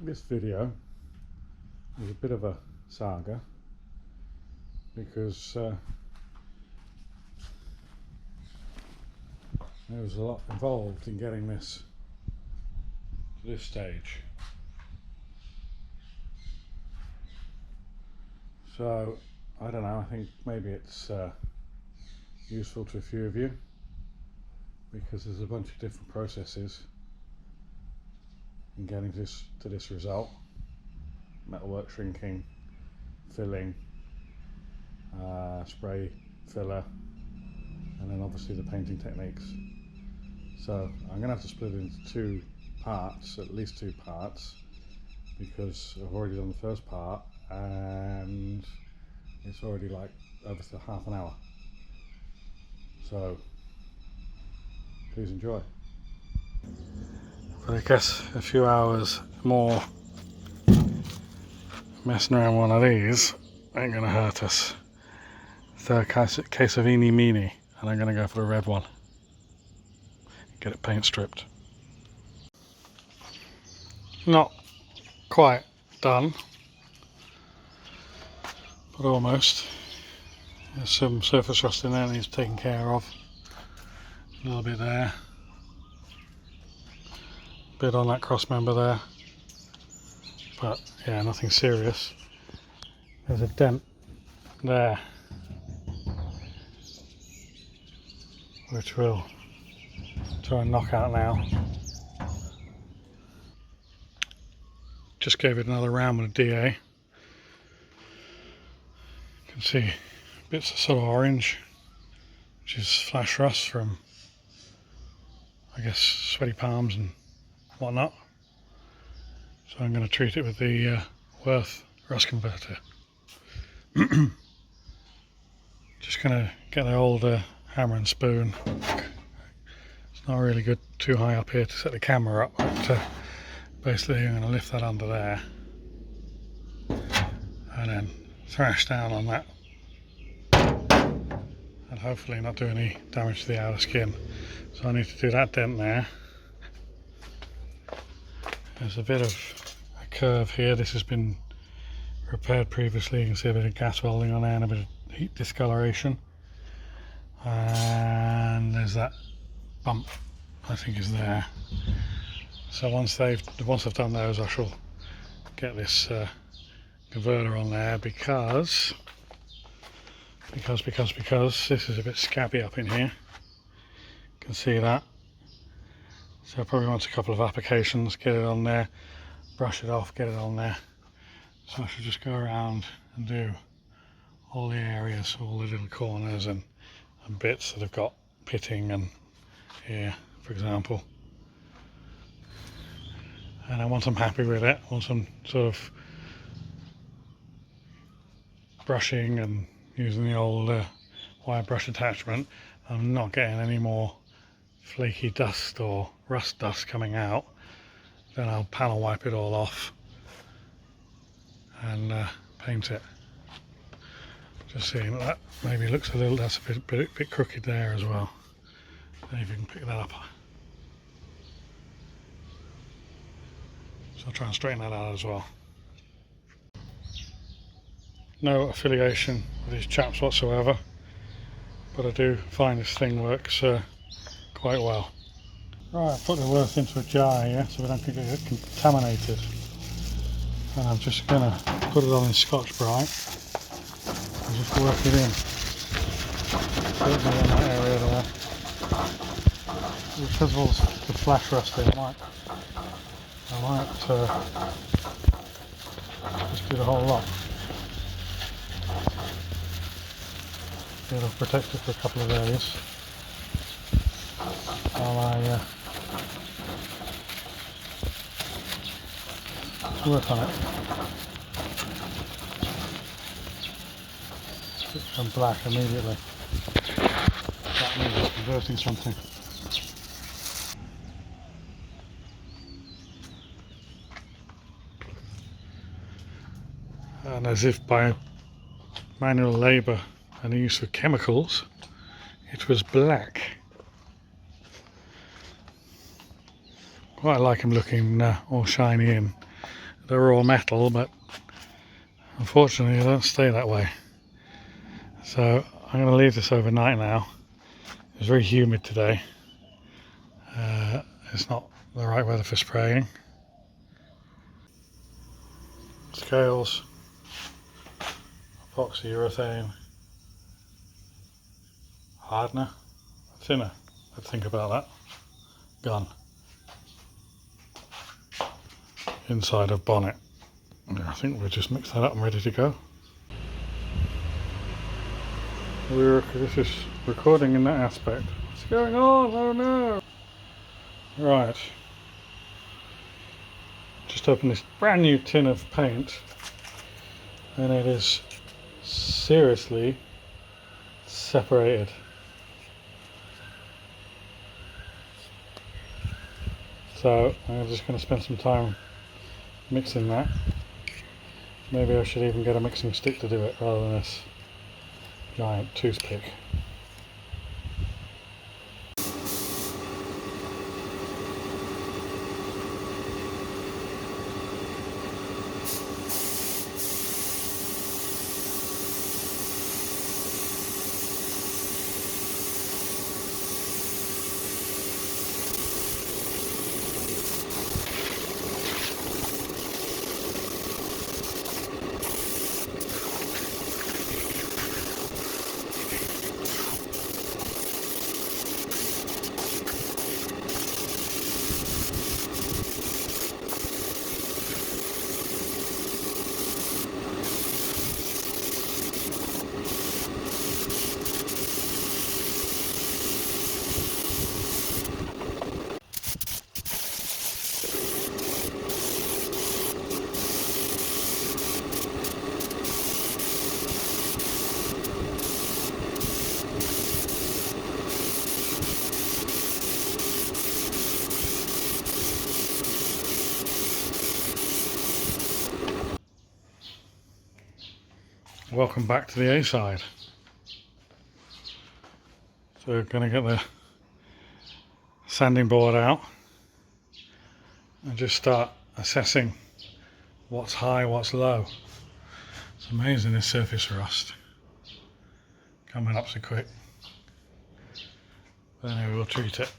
This video is a bit of a saga because there was a lot involved in getting this to this stage. So I don't know, I think maybe it's useful to a few of you because there's a bunch of different processes in getting to this result: metalwork shrinking, filling, spray filler, and then obviously the painting techniques. So I'm gonna have to split it into two parts, at least two parts, because I've already done the first part and it's already like over half an hour. So please enjoy. But I guess a few hours more messing around one of these ain't gonna hurt us. So case of eeny meeny, and I'm gonna go for the red one. Get it paint stripped. Not quite done, but almost. There's some surface rust in there that needs taken care of. A little bit there. A bit on that cross member there. But yeah, nothing serious. There's a dent there, which we'll try and knock out now. Just gave it another round with a DA. You can see bits of sort of orange, which is flash rust from, I guess, sweaty palms and whatnot. So I'm going to treat it with the Worth rust converter. Just going to get the old hammer and spoon. It's not really good too high up here to set the camera up, but basically I'm going to lift that under there and then thrash down on that, and hopefully not do any damage to the outer skin. So I need to do that dent there. There's a bit of a curve here. This has been repaired previously. You can see a bit of gas welding on there and a bit of heat discoloration. And there's that bump, I think, is there. So once I've done those, I shall get this converter on there because this is a bit scabby up in here. You can see that. So I probably want a couple of applications, get it on there, brush it off, get it on there. So I should just go around and do all the areas, all the little corners and bits that have got pitting, and here, for example. And once I'm happy with it, once I'm sort of brushing and using the old wire brush attachment, I'm not getting any more flaky dust or rust dust coming out, then I'll panel wipe it all off and paint it. Just seeing that maybe looks a little, that's a bit crooked there as well. See if you can pick that up. So I'll try and straighten that out as well. No affiliation with these chaps whatsoever, but I do find this thing works quite well. Right, I've put the Worth into a jar here so we don't get it contaminated. And I'm just going to put it on in Scotch Brite and just work it in. Certainly in that area there. Because of all the flash rust there, I might just do the whole lot. It'll protect it for a couple of areas while I work on it. It become black immediately. That means it's converting something. And as if by manual labour and the use of chemicals, it was black. Quite like him looking all shiny and they're all metal, but unfortunately they don't stay that way. So I'm going to leave this overnight now. It's very humid today. It's not the right weather for spraying. Scales, epoxy urethane, hardener, thinner. Let's think about that. Gun. Inside of bonnet. I think we'll just mix that up and ready to go. This is recording in that aspect. What's going on? Oh no! Right. Just opened this brand new tin of paint and it is seriously separated. So I'm just going to spend some time mixing that. Maybe I should even get a mixing stick to do it rather than this giant toothpick. Welcome back to the A side. So we're going to get the sanding board out and just start assessing what's high, what's low. It's amazing this surface rust coming up so quick. But anyway, we'll treat it.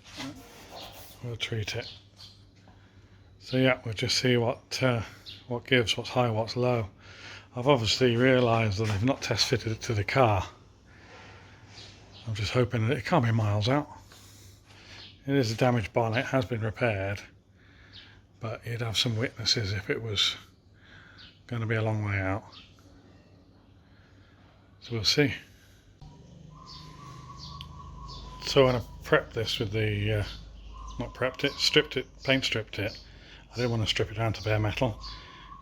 So yeah, we'll just see what gives, what's high, what's low. I've obviously realised that they've not test fitted it to the car. I'm just hoping that it can't be miles out. It is a damaged bonnet, has been repaired, but you'd have some witnesses if it was going to be a long way out. So we'll see. So when I prepped this with the, not prepped it, stripped it, paint stripped it, I didn't want to strip it down to bare metal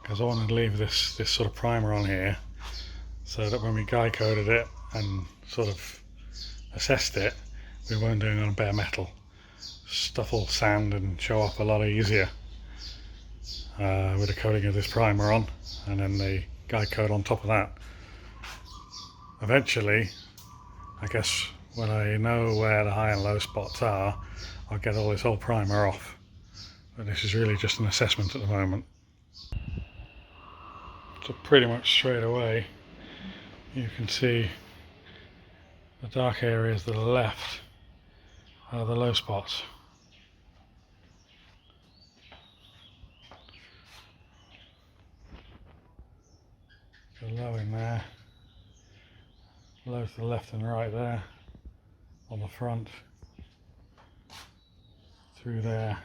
because I wanted to leave this sort of primer on here so that when we guy coded it and sort of assessed it, we weren't doing it on bare metal. Stuff will sand and show up a lot easier with a coating of this primer on, and then the guy code on top of that. Eventually, I guess when I know where the high and low spots are, I'll get all this old primer off. But this is really just an assessment at the moment. So pretty much straight away you can see the dark areas to the left are the low spots. So low in there, low to the left and right there, on the front, through there,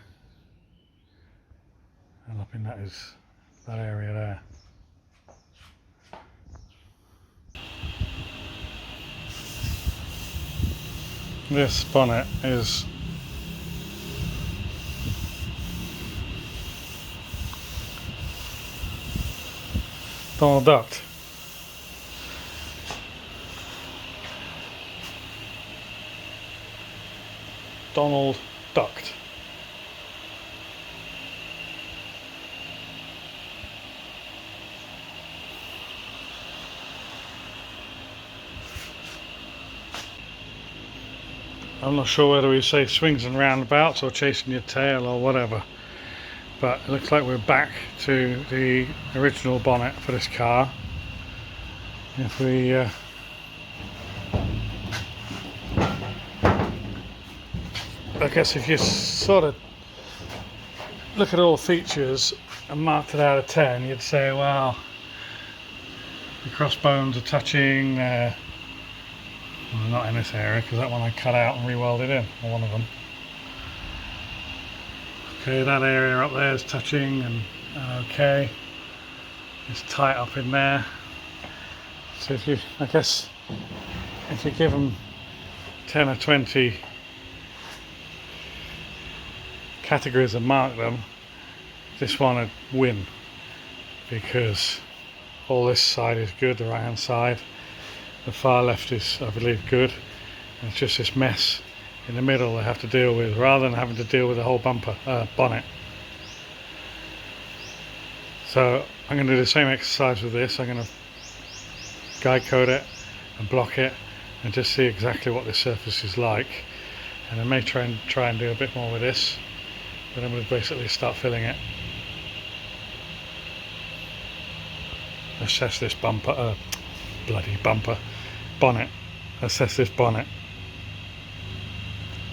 and up in that area there. This bonnet is Donald Ducked. Donald Ducked. I'm not sure whether we say swings and roundabouts or chasing your tail or whatever, but it looks like we're back to the original bonnet for this car. If we I guess if you sort of look at all the features and marked it out of 10, you'd say, well, the crossbones are touching, well, not in this area because that one I cut out and re-welded in, or one of them. Okay, that area up there is touching and okay, it's tight up in there. So if you, I guess, if you give them 10 or 20 categories and mark them, this one would win, because all this side is good, the right hand side, the far left is, I believe, good, and it's just this mess in the middle they have to deal with, rather than having to deal with the whole bumper bonnet. So I'm going to do the same exercise with this. I'm going to guide code it and block it and just see exactly what this surface is like, and I may try and do a bit more with this, but I'm going to basically start filling it. Assess this bumper, bloody bumper, bonnet. Assess this bonnet.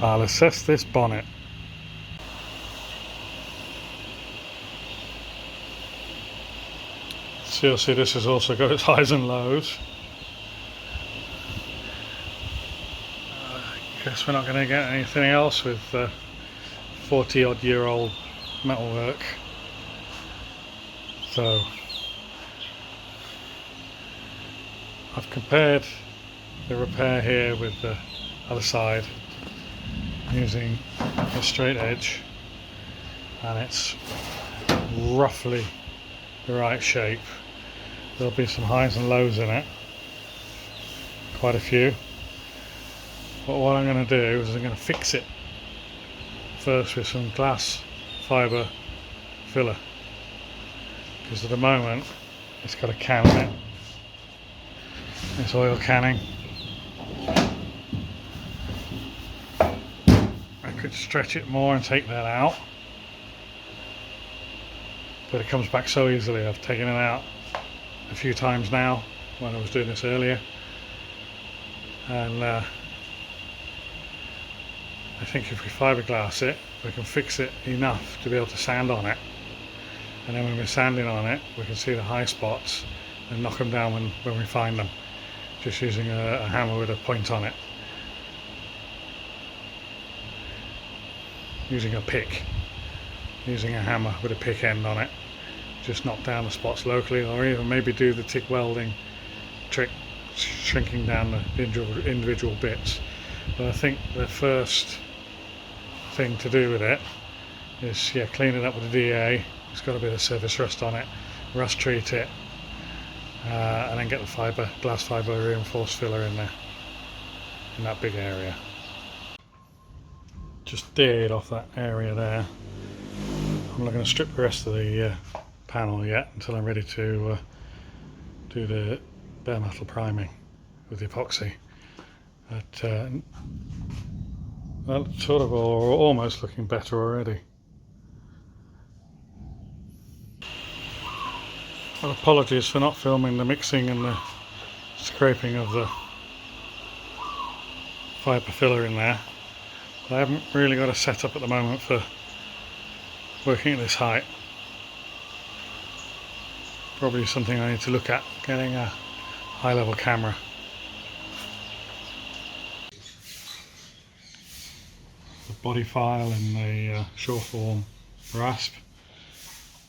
I'll assess this bonnet. So you'll see this has also got its highs and lows. I guess we're not going to get anything else with 40 odd year old metalwork. So I've compared the repair here with the other side using a straight edge, and it's roughly the right shape. There'll be some highs and lows in it, quite a few, but what I'm going to do is I'm going to fix it first with some glass fibre filler, because at the moment it's got a can in it. It's oil canning. I could stretch it more and take that out, but it comes back so easily. I've taken it out a few times now when I was doing this earlier, and I think if we fiberglass it, we can fix it enough to be able to sand on it, and then when we're sanding on it we can see the high spots and knock them down when we find them, just using a hammer with a point on it, using a pick, using a hammer with a pick end on it, just knock down the spots locally, or even maybe do the TIG welding trick, shrinking down the individual bits. But I think the first thing to do with it is, yeah, clean it up with a DA. It's got a bit of surface rust on it, rust treat it, and then get the glass fibre reinforced filler in there, in that big area. Just DA'd off that area there. I'm not going to strip the rest of the panel yet until I'm ready to do the bare metal priming with the epoxy. But that's sort of almost looking better already. Well, apologies for not filming the mixing and the scraping of the fibre filler in there. But I haven't really got a setup at the moment for working at this height. Probably something I need to look at, getting a high level camera. The body file in the short form rasp,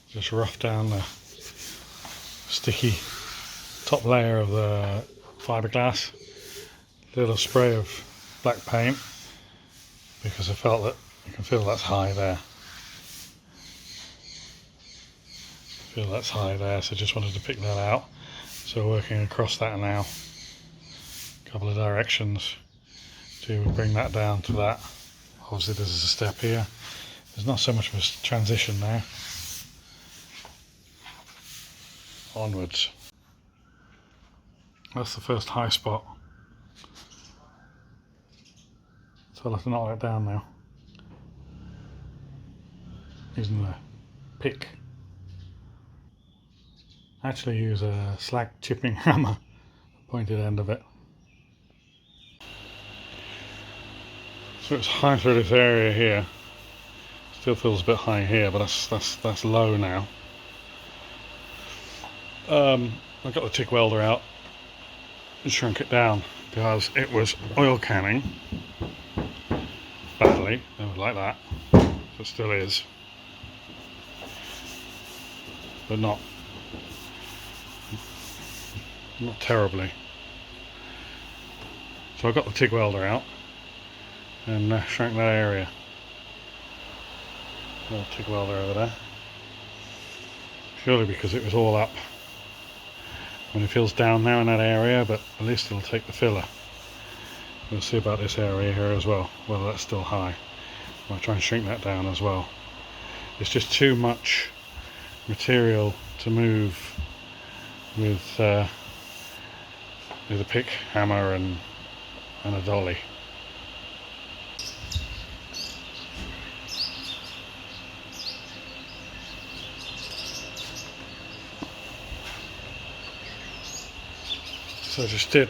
just rough down the sticky top layer of the fiberglass, a little spray of black paint, because I felt that you can feel that's high there. Feel that's high there, so just wanted to pick that out. So working across that now, a couple of directions to bring that down to that. Obviously there's a step here. There's not so much of a transition there. Onwards. That's the first high spot. So I'll have to knock that down now, using the pick. Actually use a slack chipping hammer, pointed end of it. So it's high through this area here. Still feels a bit high here, but that's low now. I got the TIG welder out and shrunk it down because it was oil canning badly. It was like that. It still is, but not terribly. So I got the TIG welder out and shrank that area. Little TIG welder over there. Surely because it was all up. When it feels down now in that area, but at least it'll take the filler. We'll see about this area here as well, whether that's still high. I'll try and shrink that down as well. It's just too much material to move with a pick, hammer and a dolly. So I just did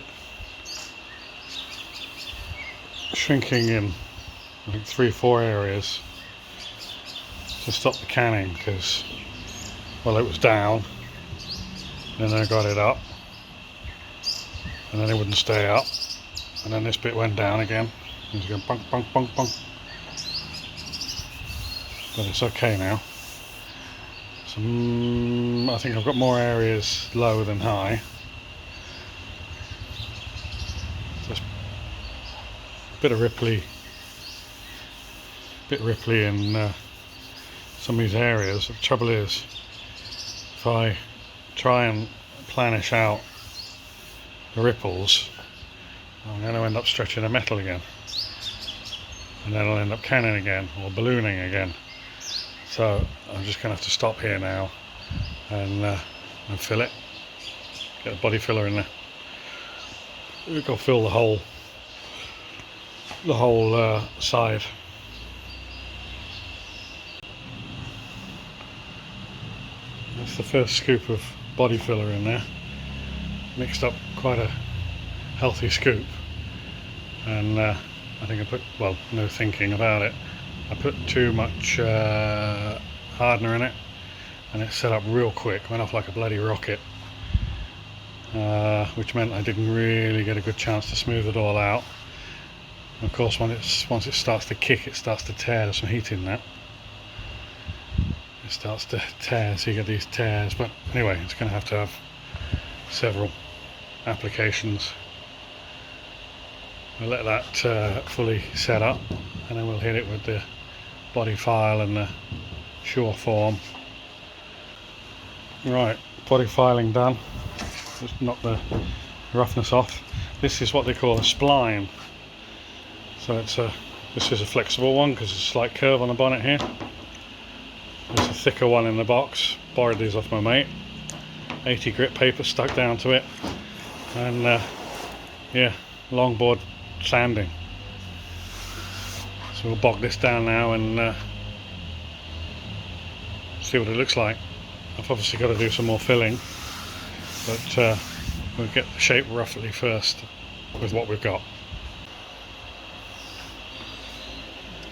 shrinking in, I think 3-4 areas to stop the canning, because, well, it was down, and then I got it up, and then it wouldn't stay up, and then this bit went down again. It was going bunk, bunk, bunk, bunk. But it's okay now. So, I think I've got more areas low than high. Just a bit ripply in some of these areas. The trouble is, if I try and planish out the ripples, I'm going to end up stretching the metal again, and then I'll end up canning again or ballooning again. So I'm just going to have to stop here now and fill it. Get the body filler in there. We've got to fill the whole side. That's the first scoop of body filler in there. Mixed up quite a healthy scoop, and I think I put, well, no thinking about it, I put too much hardener in it, and it set up real quick, went off like a bloody rocket, which meant I didn't really get a good chance to smooth it all out. And of course, once it starts to kick, it starts to tear. There's some heat in that. It starts to tear, so you get these tears. But anyway, it's going to have several applications. We'll let that fully set up, and then we'll hit it with the body file and the sure form. Right, body filing done. Just knock the roughness off. This is what they call a spline. So this is a flexible one because it's a slight curve on the bonnet here. There's a thicker one in the box. Borrowed these off my mate. 80 grit paper stuck down to it, and yeah, longboard sanding. So we'll bog this down now and see what it looks like. I've obviously got to do some more filling, but we'll get the shape roughly first with what we've got.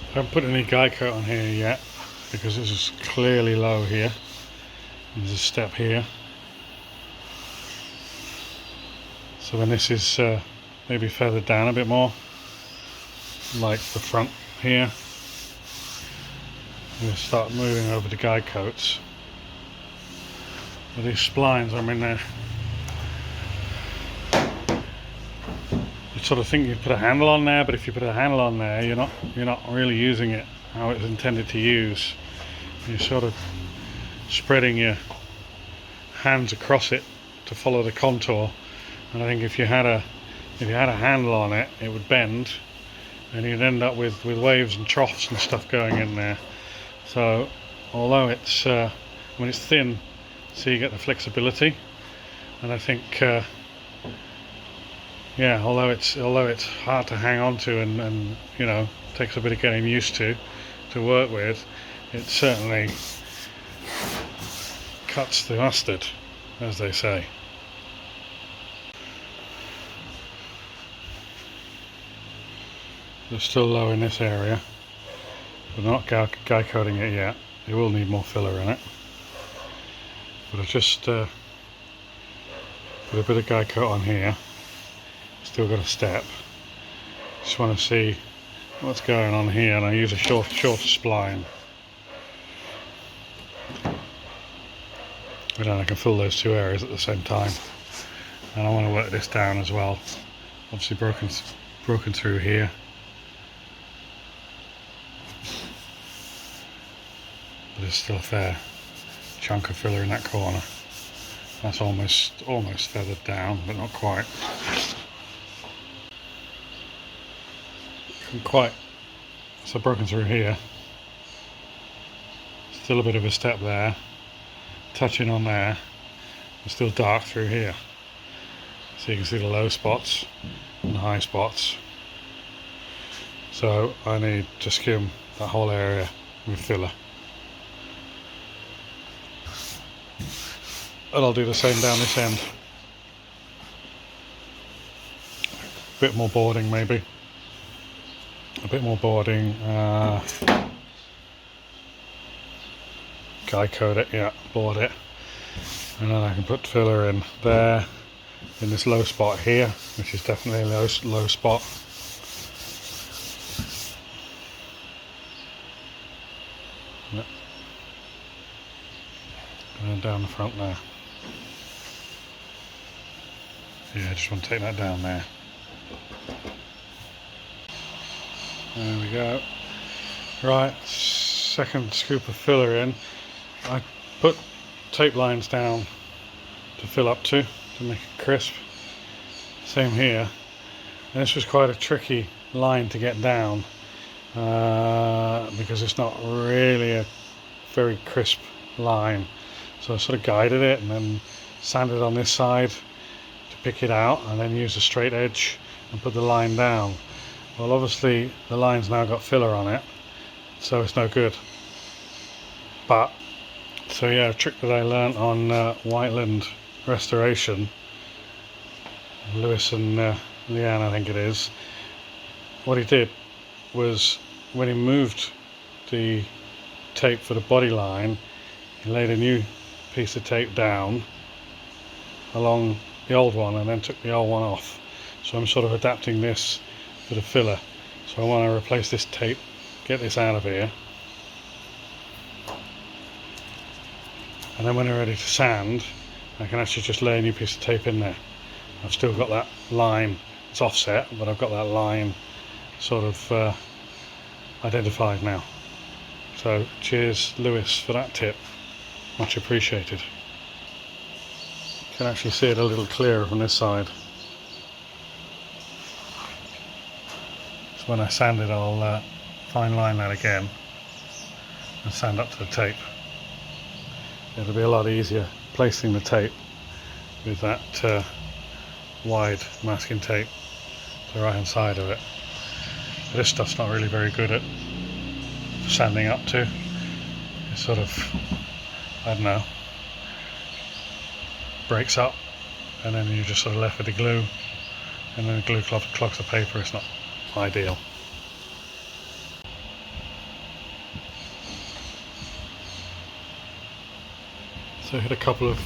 I haven't put any guide coat on here yet because this is clearly low here. There's a step here. So when this is maybe feathered down a bit more, like the front here, I'm going to start moving over the guide coats. But these splines, I mean, you sort of think you'd put a handle on there, but if you put a handle on there, you're not really using it how it's intended to use. You're sort of spreading your hands across it to follow the contour. And I think if you had a handle on it, it would bend, and you'd end up with waves and troughs and stuff going in there. So although it's when it's thin, so you get the flexibility, and I think yeah, although it's hard to hang on to and you know, takes a bit of getting used to work with, it certainly cuts the mustard, as they say. They're still low in this area. We're not guy coating it yet. It will need more filler in it. But I've just put a bit of guy coat on here. Still got a step. Just want to see what's going on here, and I use a shorter spline. And then I can fill those two areas at the same time. And I want to work this down as well. Obviously broken through here. But there's still a fair chunk of filler in that corner. That's almost feathered down, but not quite. Couldn't quite. So broken through here. Still a bit of a step there. Touching on there. And still dark through here. So you can see the low spots and the high spots. So I need to skim that whole area with filler. And I'll do the same down this end. A bit more boarding maybe. A bit more boarding. Guy coat it, yeah, board it. And then I can put filler in there, in this low spot here, which is definitely a low spot. Yep. And then down the front there. Yeah, I just want to take that down there. There we go. Right, second scoop of filler in. I put tape lines down to fill up to make it crisp. Same here. And this was quite a tricky line to get down because it's not really a very crisp line. So I sort of guided it and then sanded on this side to pick it out, and then use a straight edge and put the line down. Well, obviously the line's now got filler on it, so it's no good. But so yeah, a trick that I learnt on Whiteland Restoration, Lewis and Leanne I think it is, what he did was when he moved the tape for the body line, he laid a new piece of tape down along the old one and then took the old one off. So I'm sort of adapting this for the filler. So I want to replace this tape, get this out of here, and then when I'm ready to sand, I can actually just lay a new piece of tape in there. I've still got that line, it's offset, but I've got that line sort of identified now. So cheers Lewis for that tip, much appreciated. You can actually see it a little clearer from this side. So when I sand it, I'll fine line that again and sand up to the tape. It'll be a lot easier placing the tape with that wide masking tape to the right hand side of it. But this stuff's not really very good at sanding up to. It sort of, I don't know, breaks up, and then you're just sort of left with the glue, and then the glue clogs the paper. It's not ideal. So I hit a couple of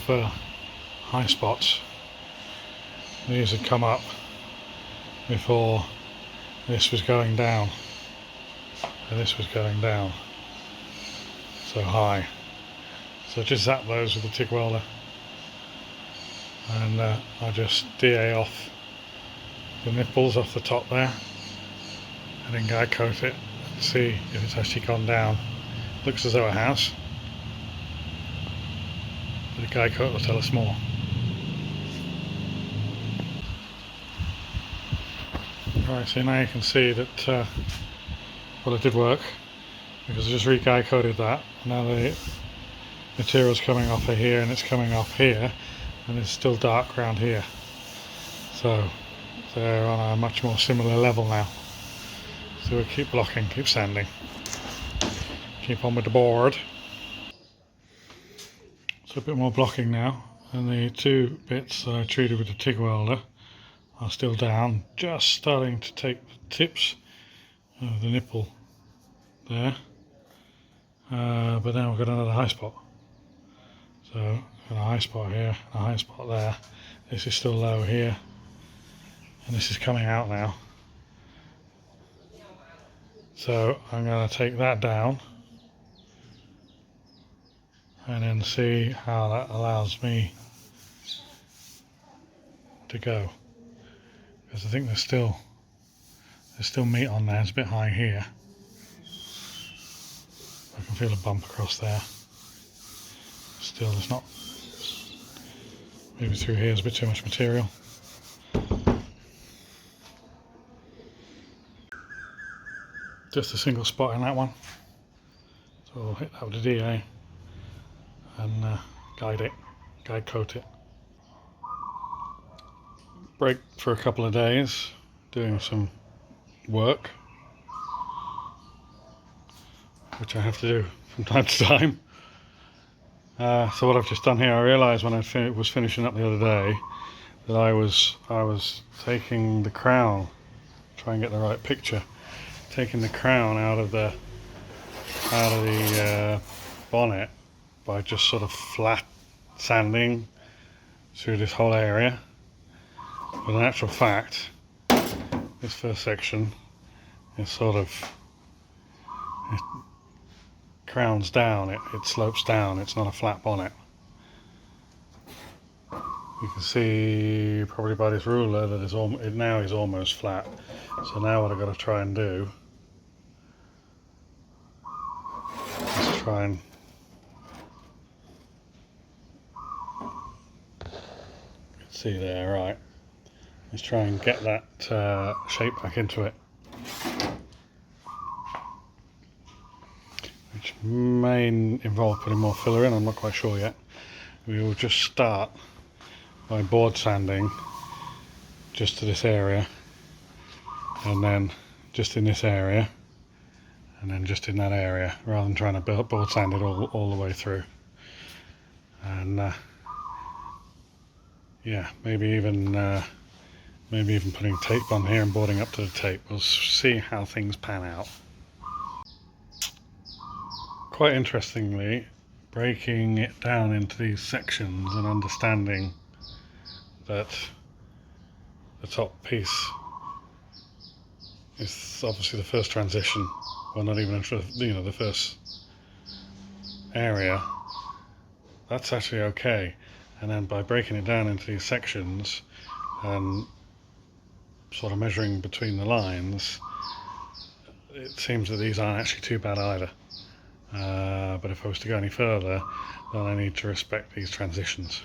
high spots. These had come up before this was going down, and this was going down so high. So just zap those with the TIG welder, and I just DA off the nipples off the top there, and then guy coat it and see if it's actually gone down. Looks as though it has. The guy coat will tell us more. Right, so now you can see that well, it did work because I just re-guy coated that. Now the material's coming off of here and it's coming off here, and it's still dark around here. So they're on a much more similar level now. So we'll keep blocking, keep sanding, keep on with the board. So a bit more blocking now, and the two bits that I treated with the TIG welder are still down, just starting to take the tips of the nipple there, but now we've got another high spot. So got a high spot here, a high spot there. This is still low here, and this is coming out now. So I'm going to take that down and then see how that allows me to go, because I think there's still meat on there. It's a bit high here. I can feel a bump across there. Still, there's not. Maybe through here is a bit too much material. Just a single spot in that one. So I'll hit that with a DA and guide coat it. Break for a couple of days, doing some work, which I have to do from time to time. So what I've just done here, I realised when I was finishing up the other day that I was taking the crown, try and get the right picture, taking the crown out of the bonnet by just sort of flat sanding through this whole area. But in actual fact, this first section is sort of, it crowns down, it slopes down, it's not a flat bonnet. You can see probably by this ruler that it now is almost flat. So now what I've got to try and do is try and see there, right. Let's try and get that shape back into it, which may involve putting more filler in, I'm not quite sure yet. We will just start by board sanding just to this area, and then just in this area, and then just in that area, rather than trying to board sand it all the way through. And yeah, maybe even putting tape on here and boarding up to the tape. We'll see how things pan out. Quite interestingly, breaking it down into these sections and understanding that the top piece is obviously the first transition, well, not even the first area, that's actually okay. And then by breaking it down into these sections and sort of measuring between the lines, it seems that these aren't actually too bad either. But if I was to go any further, then I need to respect these transitions.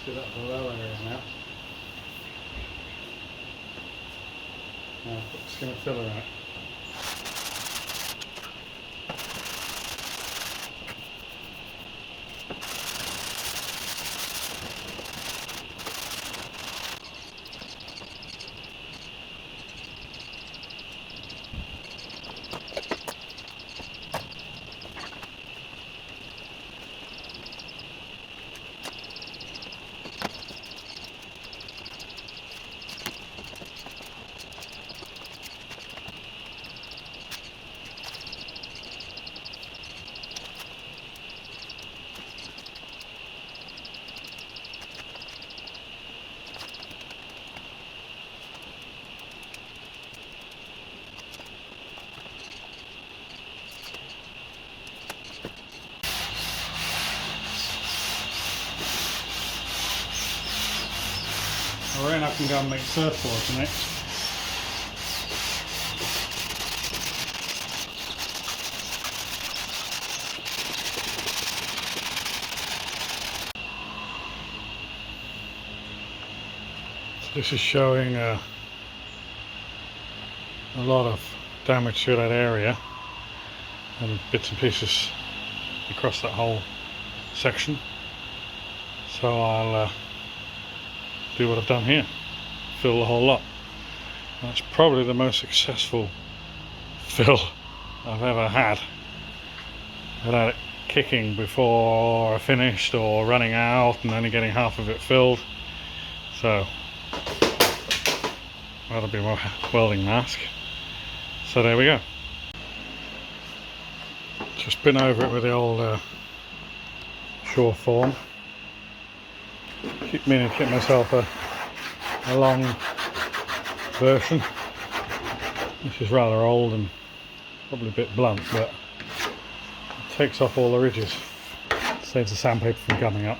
do that for the lower area now. Now put the skim of filler in it. I reckon I can go and make surfboards next. So this is showing a lot of damage through that area and bits and pieces across that whole section. So I'll do what I've done here, fill the whole lot. That's probably the most successful fill I've ever had without it kicking before I finished or running out and only getting half of it filled. So that'll be my welding mask. So there we go. Just been over it with the old shore form. Keep meaning to get myself a long version. This is rather old and probably a bit blunt, but it takes off all the ridges. It saves the sandpaper from coming up.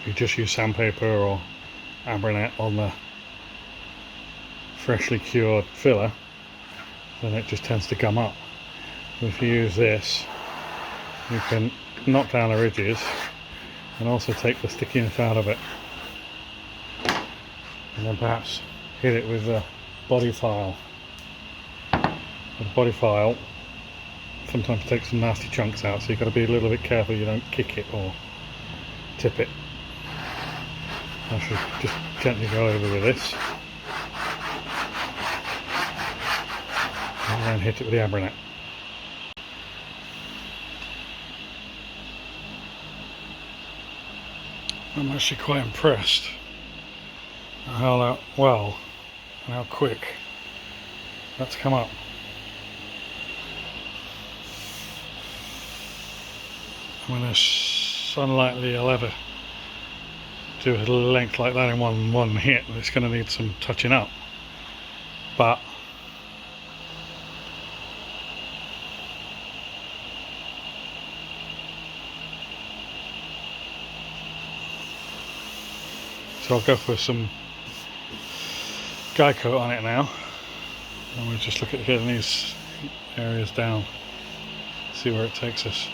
If you just use sandpaper or Bonnet on the freshly cured filler, then it just tends to gum up. If you use this, you can knock down the ridges and also take the stickiness out of it, and then perhaps hit it with a body file. The body file sometimes takes some nasty chunks out, so you've got to be a little bit careful you don't kick it or tip it. I should just gently go over with this and then hit it with the Bonnet. I'm actually quite impressed at how well and how quick that's come up. I mean, it's unlikely I'll ever do a length like that in one hit. It's going to need some touching up, but so I'll go for some guy coat on it now, and we'll just look at getting these areas down, see where it takes us.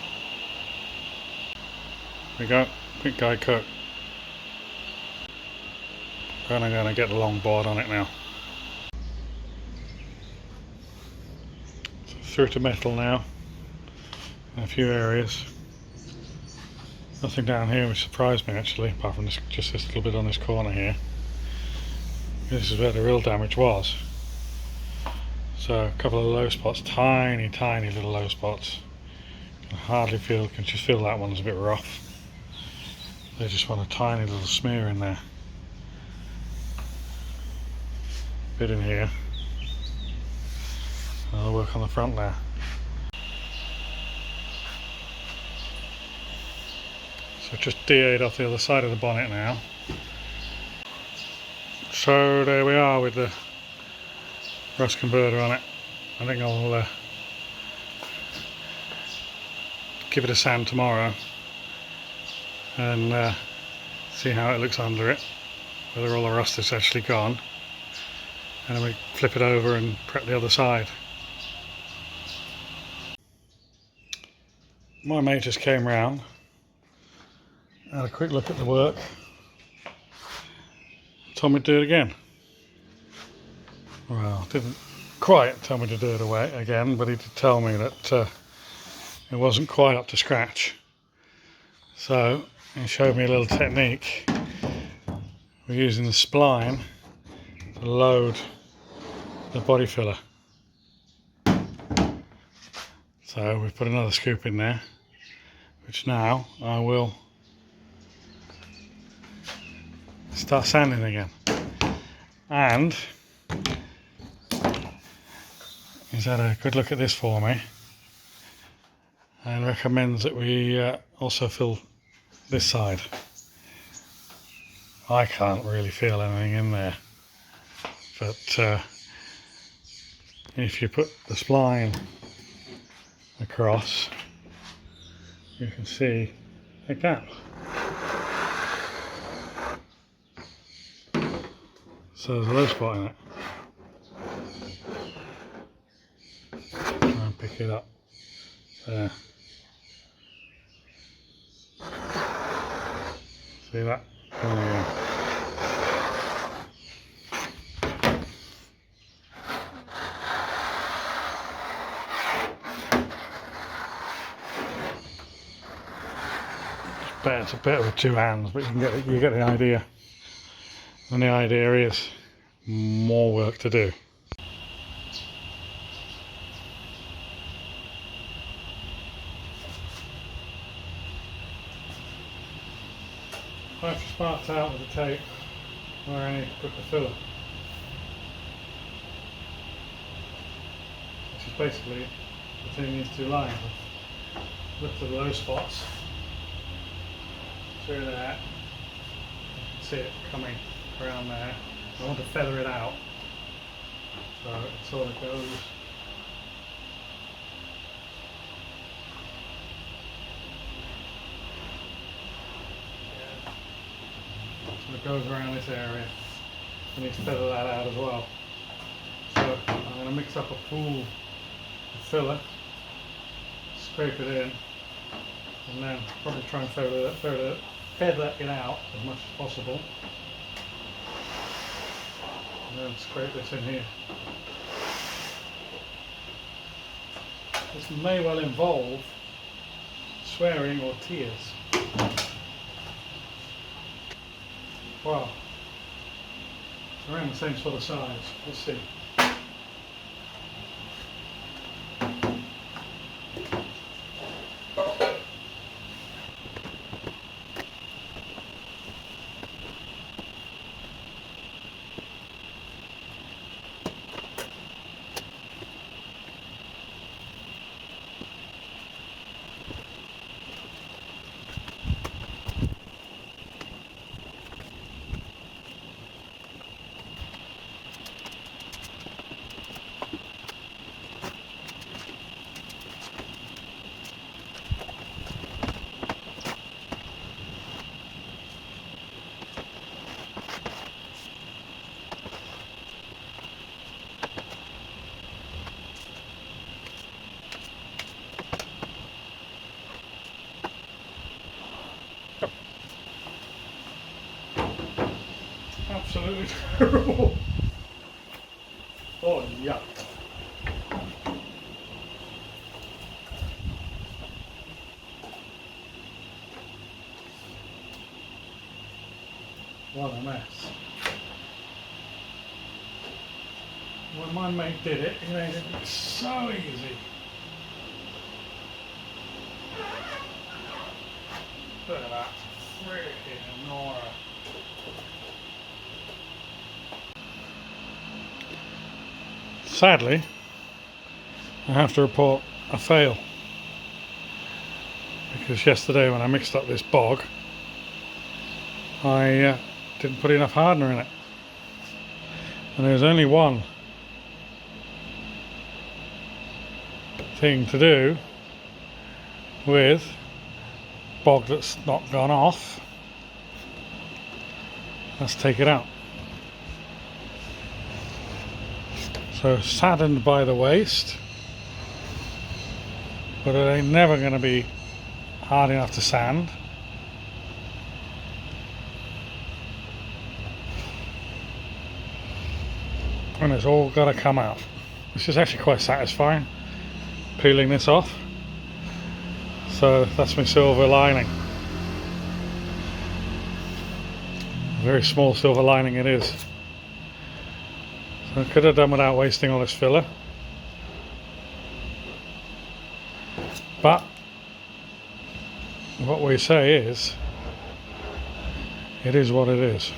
There we go, quick guy coat. And I'm going to get the long board on it now. So through to metal now in a few areas. Nothing down here which surprised me actually, apart from just this little bit on this corner here. This is where the real damage was. So a couple of low spots, tiny little low spots. Can just feel that one's a bit rough. They just want a tiny little smear in there. Bit in here. I'll work on the front there. So just DA'd off the other side of the bonnet now. So there we are with the rust converter on it. I think I'll give it a sand tomorrow and see how it looks under it, whether all the rust is actually gone, and then we flip it over and prep the other side. My mate just came round had a quick look at the work. Told me to do it again. Well, didn't quite tell me to do it again, but he did tell me that it wasn't quite up to scratch. So he showed me a little technique. We're using the spline to load the body filler. So we've put another scoop in there, which now I will start sanding again. And he's had a good look at this for me and recommends that we also fill this side. I can't really feel anything in there, but if you put the spline across, you can see a gap. So there's a low spot in it. Try and pick it up there. See that? There we go. It's better with two hands, but you get the idea. And the idea is more work to do. I've just marked out with the tape where I need to put the filler, which is basically between these two lines. I've looked at the low spots through there. You can see it coming around there. I want to feather it out, so it sort of goes goes around this area. I need to feather that out as well. So I'm going to mix up a pool of filler, scrape it in, and then probably try and feather it out as much as possible. And then scrape this in here. This may well involve swearing or tears. Wow, it's around the same sort of size. Let's see. Absolutely terrible. Oh, yuck. What a mess. When my mate did it, he made it look so easy. Look at that. Freaking Nora. Sadly, I have to report a fail, because yesterday when I mixed up this bog, I didn't put enough hardener in it, and there's only one thing to do with bog that's not gone off. Let's take it out. So saddened by the waste, but it ain't never going to be hard enough to sand. and it's all got to come out. This is actually quite satisfying, peeling this off. So that's my silver lining. Very small silver lining it is. So I could have done without wasting all this filler, but what we say is, it is what it is.